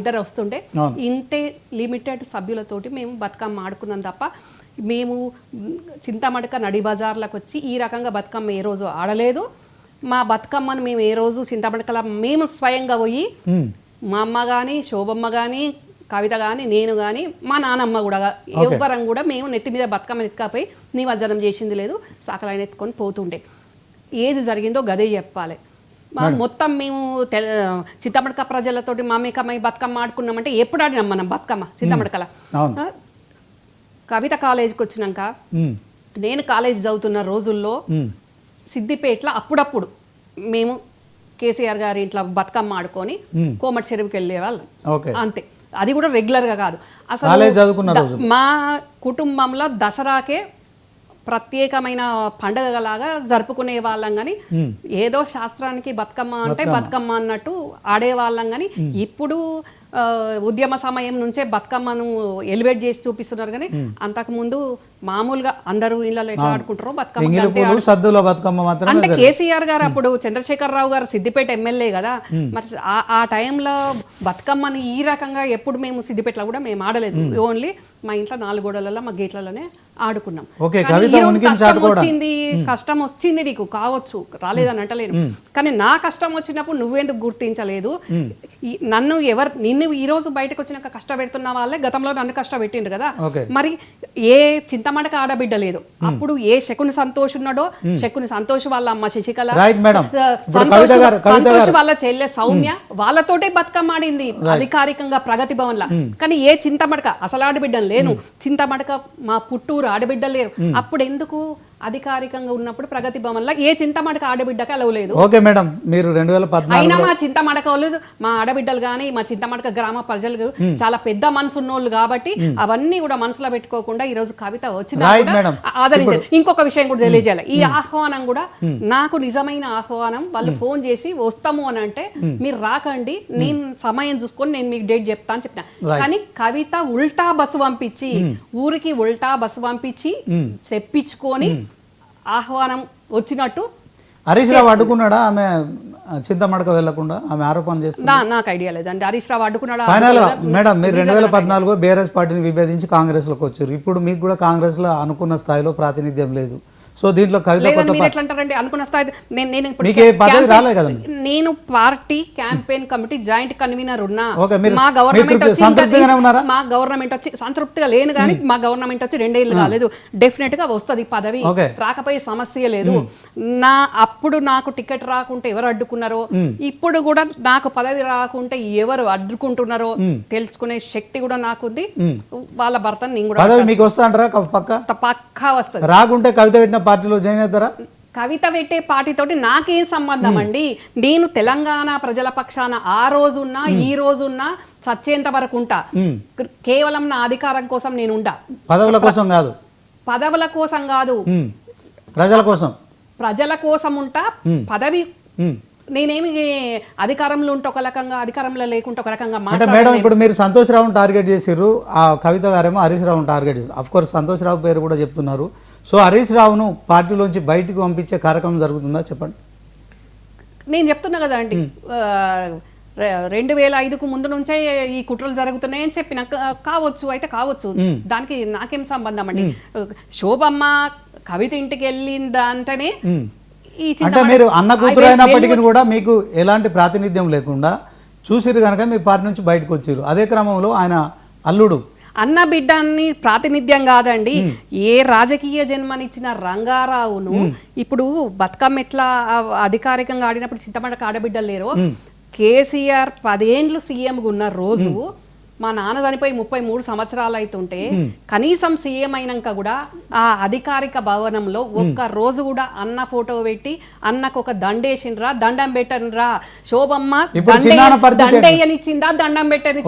ఇద్దరు వస్తుంటే ఇంతే లిమిటెడ్ సభ్యులతోటి మేము బతుకమ్మ ఆడుకున్నాం తప్ప మేము చింతమడక నడి బజార్లకు వచ్చి ఈ రకంగా బతుకమ్మ ఏ రోజు ఆడలేదు. మా బతుకమ్మను మేము ఏ రోజు చింతమడకల మేము స్వయంగా పోయి మా అమ్మ కానీ శోభమ్మ కానీ కవిత కానీ నేను కానీ మా నానమ్మ కూడా ఎవ్వరం కూడా మేము నెత్తి మీద బతుకమ్మ ఎత్తుకపోయి నిమజ్జనం చేసింది లేదు. సాకలైన ఎత్తుకొని పోతుండే ఏది జరిగిందో గదే చెప్పాలి. మొత్తం మేము చింతమడక ప్రజలతోటి మామేకమై బతుకమ్మ ఆడుకున్నామంటే ఎప్పుడు ఆడినాం మనం బతుకమ్మ చింతమడకల. కవిత కాలేజీకి వచ్చినాక నేను కాలేజ్ చదువుతున్న రోజుల్లో సిద్దిపేటలో అప్పుడప్పుడు మేము కేసీఆర్ గారి ఇంట్లో బతుకమ్మ ఆడుకొని కోమటి చెరువుకి వెళ్ళే వాళ్ళం అంతే. అది కూడా రెగ్యులర్గా కాదు. అసలు మా కుటుంబంలో దసరాకే ప్రత్యేకమైన పండగలాగా జరుపుకునే వాళ్ళం కానీ ఏదో శాస్త్రానికి బతుకమ్మ అంటే బతుకమ్మ అన్నట్టు ఆడేవాళ్ళం కానీ ఇప్పుడు ఉద్యమ సమయం నుంచే బతుకమ్మను ఎలివేట్ చేసి చూపిస్తున్నారు. కానీ అంతకుముందు మామూలుగా అందరూ ఇళ్ళలో ఎట్లా ఆడుకుంటారో బతుకమ్మ అంటే కేసీఆర్ గారు అప్పుడు చంద్రశేఖరరావు గారు సిద్దిపేట ఎమ్మెల్యే కదా, మరి ఆ టైంలో బతుకమ్మని ఈ రకంగా ఎప్పుడు మేము సిద్దిపేటలో కూడా మేము ఆడలేదు. ఓన్లీ మా ఇంట్లో 4 గోడలలో మా గేట్లలోనే ఆడుకున్నాం. కష్టం వచ్చింది నీకు కావచ్చు, రాలేదని అంటలేను, కానీ నా కష్టం వచ్చినప్పుడు నువ్వెందుకు గుర్తించలేదు? నన్ను నిన్ను ఈ రోజు బయటకు వచ్చినాక కష్టపెడుతున్న వాళ్ళే గతంలో నన్ను కష్టపెట్టిండ్రు కదా. మరి ఏ చింతమడక ఆడబిడ్డ లేదు అప్పుడు. ఏ శకుని సంతోష్ ఉన్నాడో శకుని సంతోష్ వాళ్ళ అమ్మ శశికళ, సంతోష్ వాళ్ళ చెల్లె సౌమ్య వాళ్ళతోటే బతుకమ్మ ఆడింది అధికారికంగా ప్రగతి భవన్ లా. కానీ ఏ చింతమడక అసలు ఆడబిడ్డ లేను, చింతమడక మా పుట్టూరు ఆడబిడ్డ లేరు. అప్పుడు ఎందుకు అధికారికంగా ఉన్నప్పుడు ప్రగతి భవన్ లో ఏ చింతమడక ఆడబిడ్డకి అలవలేదు. ఓకే మేడం, మీరు 2014 అయినా మా చింతమడక వాళ్ళు మా ఆడబిడ్డలు కానీ మా చింతమడక గ్రామ ప్రజలు చాలా పెద్ద మనసు ఉన్నోళ్ళు కాబట్టి అవన్నీ కూడా మనసులో పెట్టుకోకుండా ఈ రోజు కవిత వచ్చిన ఆదరించారు. ఇంకొక విషయం కూడా తెలియజేయాలి, ఈ ఆహ్వానం కూడా నాకు నిజమైన ఆహ్వానం. వాళ్ళు ఫోన్ చేసి వస్తాము అని అంటే మీరు రాకండి, నేను సమయం చూసుకొని నేను మీకు డేట్ చెప్తా అని చెప్పిన. కానీ కవిత ఉల్టా బస్సు పంపించి ఊరికి ఉల్టా బస్సు పంపించి తెప్పించుకొని ఆహ్వానం వచ్చినట్టు. హరీష్ రావు అడ్డుకున్నాడా ఆమె చింతమడక వెళ్లకుండా? ఆమె ఆరోపణ చేస్తున్నా, నాకు ఐడియా లేదండి హరీష్ రావు అడ్డుకున్నాడా. ఫైనల్ గా మేడం మీరు 2014 బీఆర్ఎస్ పార్టీని విభేదించి కాంగ్రెస్ లోకి వచ్చారు. ఇప్పుడు మీకు కూడా కాంగ్రెస్ లో అనుకున్న స్థాయిలో ప్రాతినిధ్యం లేదు. సో దీంట్లో అనుకున్న స్థాయి నేను party campaign committee joint convener ఉన్నా. మా గవర్నమెంట్ వచ్చి సంతృప్తిగా లేను కానీ మా గవర్నమెంట్ వచ్చి 2 ఏళ్ళు కాలేదు. డెఫినెట్ గా వస్తుంది పదవి, రాకపోయే సమస్య లేదు. అప్పుడు నాకు టికెట్ రాకుంటే ఎవరు అడ్డుకున్నారో, ఇప్పుడు కూడా నాకు పదవి రాకుంటే ఎవరు అడ్డుకుంటున్నారో తెలుసుకునే శక్తి కూడా నాకుంది. వాళ్ళ భర్తను నేను కూడా పక్కా వస్తుంది. రాకుంటే కవిత పెట్టిన పార్టీలో జాయిన్ అవుతారా? కవిత పెట్టే పార్టీతోటి నాకేం సంబంధం అండి? నేను తెలంగాణ ప్రజల పక్షాన ఆ రోజున్నా ఈ రోజున్నా చచ్చేంత వరకు ఉంటా. కేవలం నా అధికారం కోసం నేను ఉంటా, పదవుల కోసం కాదు. పదవుల కోసం కాదు, ప్రజల కోసం ఉంటా. పదవి నేనేమి అధికారంలో ఉంటే ఒక రకంగా, అధికారంలో లేకుంటే ఒక రకంగా. మేడం ఇప్పుడు మీరు సంతోష్ రావును టార్గెట్ చేసిర్రు, ఆ కవిత గారేమో హరీష్ రావును టార్గెట్ చేశారు. అఫ్ కోర్స్ సంతోష్ రావు పేరు కూడా చెప్తున్నారు. సో హరీష్ రావును పార్టీలోంచి బయటకు పంపించే కార్యక్రమం జరుగుతుందా చెప్పండి? నేను చెప్తున్నా కదా అండి, 2005కు ముందు నుంచే ఈ కుట్రలు జరుగుతున్నాయని చెప్పిన. కావచ్చు, అయితే కావచ్చు, దానికి నాకేం సంబంధం అండి? శోభమ్మ కవిత ఇంటికి వెళ్ళిందంటేనే అంటే మీరు అన్న కూతురు అయినప్పటికీ కూడా మీకు ఎలాంటి ప్రాతినిధ్యం లేకుండా చూసిరు కనుక మీ పార్టీ నుంచి బయటకు వచ్చారు. అదే క్రమంలో ఆయన అల్లుడు అన్న బిడ్డని ప్రాతినిధ్యం కాదండి. ఏ రాజకీయ జన్మనిచ్చిన రంగారావును ఇప్పుడు బతుకమ్మ ఎట్లా అధికారికంగా ఆడినప్పుడు చింతమడక ఆడబిడ్డలు లేరు. కేసీఆర్ 10 ఏళ్ళు సీఎంగా ఉన్న రోజు మా నాన్న చనిపోయి 33 సంవత్సరాలు అవుతుంటే కనీసం సీఎం అయినాక కూడా ఆ అధికారిక భవనంలో ఒక్క రోజు కూడా అన్న ఫోటో పెట్టి అన్నకు ఒక దండేసిండ్రా, దండం పెట్టనురా, శోభమ్మ దండేయనిచ్చిందా, దండం పెట్టనిచ్చిందా